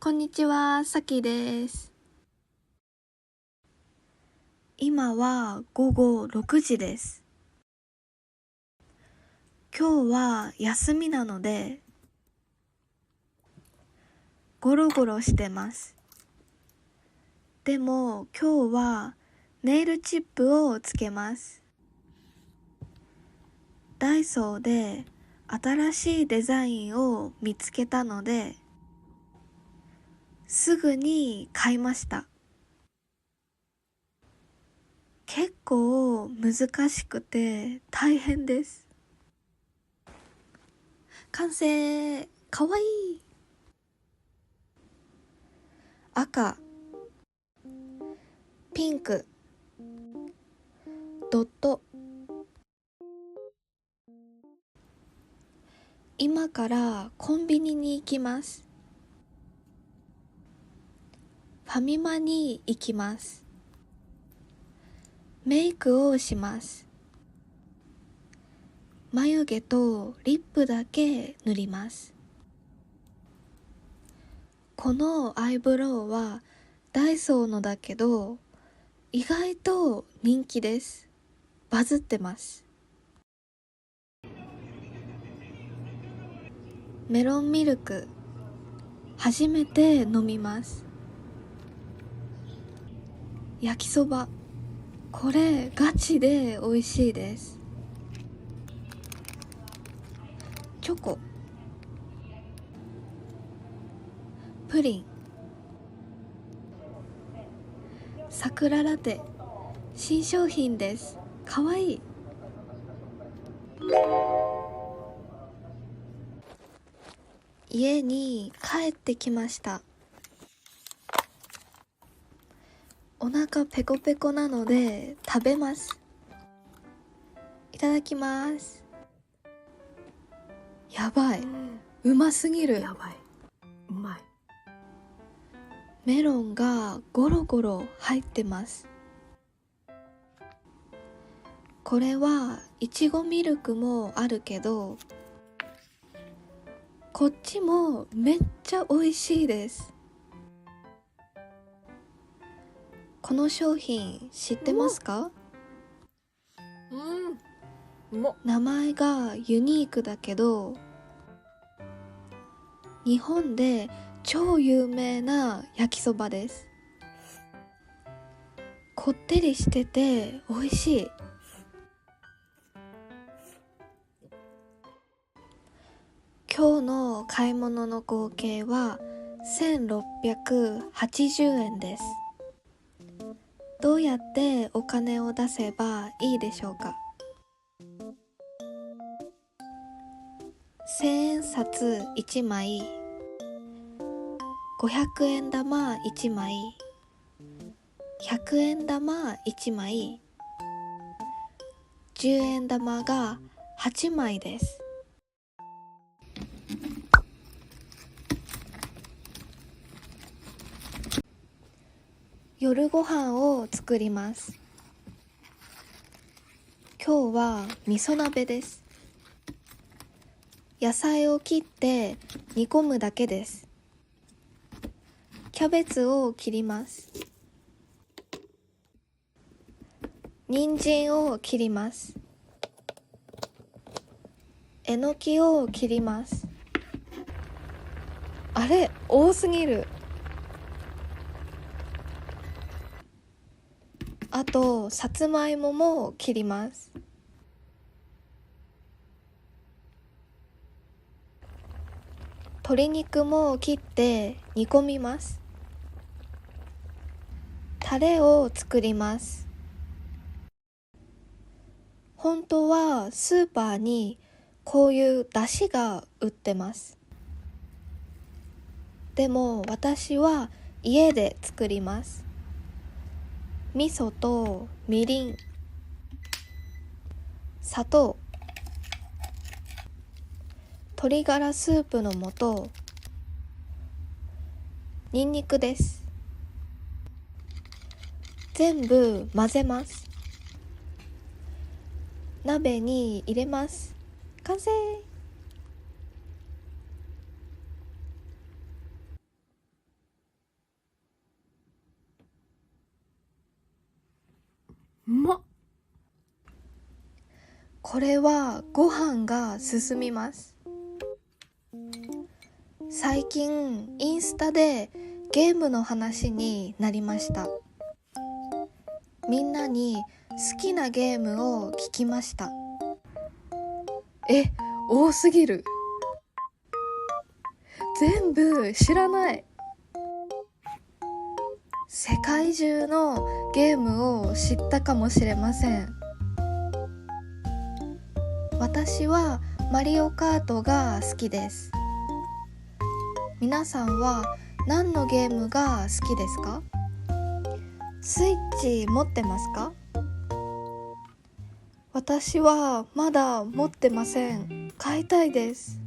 こんにちは、さきです。今は午後6時です。今日は休みなので、ゴロゴロしてます。でも今日はネイルチップをつけます。ダイソーで新しいデザインを見つけたので、すぐに買いました。結構難しくて大変です。完成。かわいい。赤、ピンク、ドット。今からコンビニに行きます。ファミマに行きます。メイクをします。眉毛とリップだけ塗ります。このアイブロウはダイソーのだけど、意外と人気です。バズってます。メロンミルク、初めて飲みます。焼きそば、これガチで美味しいです。チョコ、プリン、桜ラテ、新商品です。かわいい。家に帰ってきました。お腹ペコペコなので食べます。いただきます。やばい、うますぎる。やばい、うまい。メロンがゴロゴロ入ってます。これはいちごミルクもあるけど、こっちもめっちゃ美味しいです。この商品知ってますか？名前がユニークだけど、日本で超有名な焼きそばです。こってりしてて美味しい。今日の買い物の合計は1680円です。どうやってお金を出せばいいでしょうか？1000円札1枚、500円玉1枚、100円玉1枚、10円玉が8枚です。夜ご飯を作ります。今日は味噌鍋です。野菜を切って煮込むだけです。キャベツを切ります。人参を切ります。えのきを切ります。あれ、多すぎる。あと、さつまいもも切ります。鶏肉も切って煮込みます。タレを作ります。本当はスーパーにこういう出汁が売ってます。でも私は家で作ります。味噌とみりん、砂糖、鶏ガラスープの素、にんにくです。全部混ぜます。鍋に入れます。完成。うまっ。これはご飯が進みます。最近インスタでゲームの話になりました。みんなに好きなゲームを聞きました。多すぎる。全部知らない。世界中のゲームを知ったかもしれません。私はマリオカートが好きです。皆さんは何のゲームが好きですか？スイッチ持ってますか？私はまだ持ってません。買いたいです。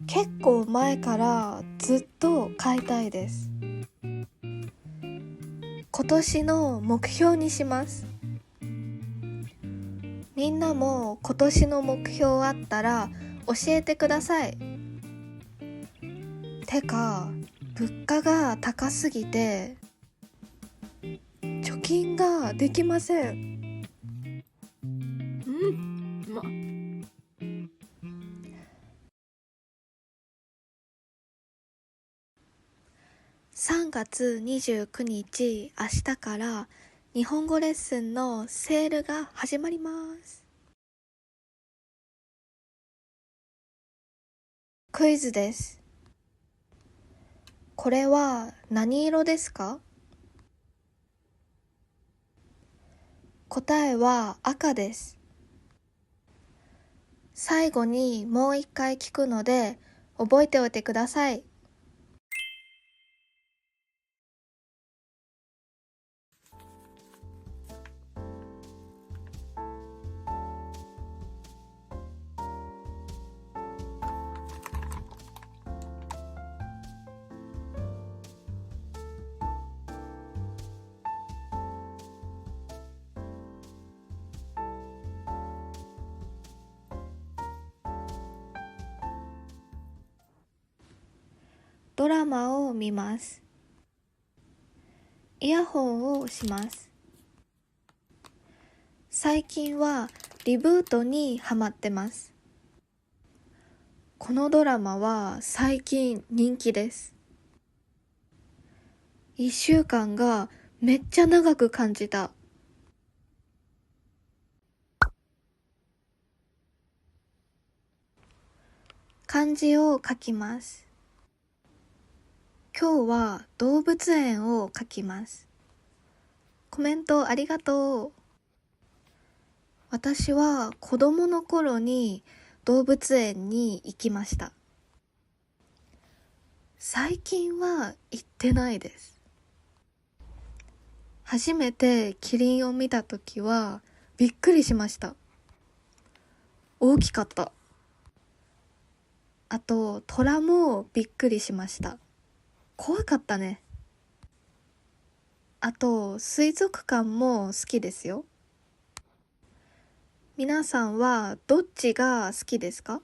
結構前からずっと買いたいです。今年の目標にします。みんなも今年の目標あったら教えてください。てか、物価が高すぎて貯金ができません。うまっ。3月29日、明日から日本語レッスンのセールが始まります。クイズです。これは何色ですか？答えは赤です。最後にもう一回聞くので覚えておいてください。ドラマを見ます。イヤホンをします。最近はリブートにハマってます。このドラマは最近人気です。1週間がめっちゃ長く感じた。漢字を書きます。今日は動物園を書きます。コメントありがとう。私は子供の頃に動物園に行きました。最近は行ってないです。初めてキリンを見たときはびっくりしました。大きかった。あと虎もびっくりしました。怖かったね。あと水族館も好きですよ。皆さんはどっちが好きですか？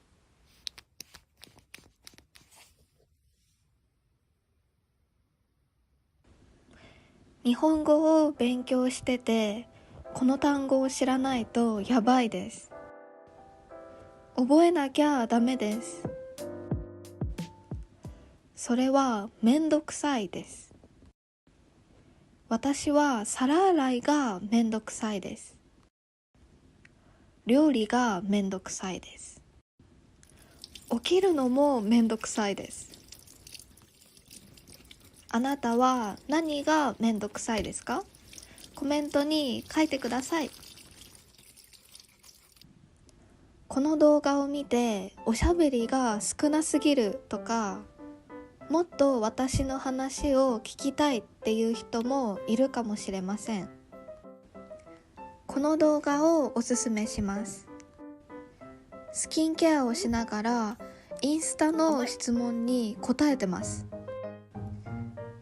日本語を勉強してて、この単語を知らないとやばいです。覚えなきゃダメです。それはめんどくさいです。私は皿洗いがめんどくさいです。料理がめんどくさいです。起きるのもめんどくさいです。あなたは何がめんどくさいですか？コメントに書いてください。この動画を見ておしゃべりが少なすぎるとか、もっと私の話を聞きたいっていう人もいるかもしれません。この動画をおすすめします。スキンケアをしながらインスタの質問に答えてます。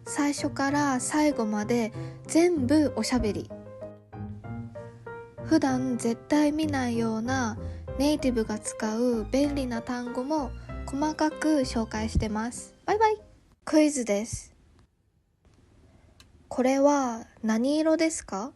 最初から最後まで全部おしゃべり。普段絶対見ないようなネイティブが使う便利な単語も細かく紹介してます。バイバイ。クイズです。これは何色ですか？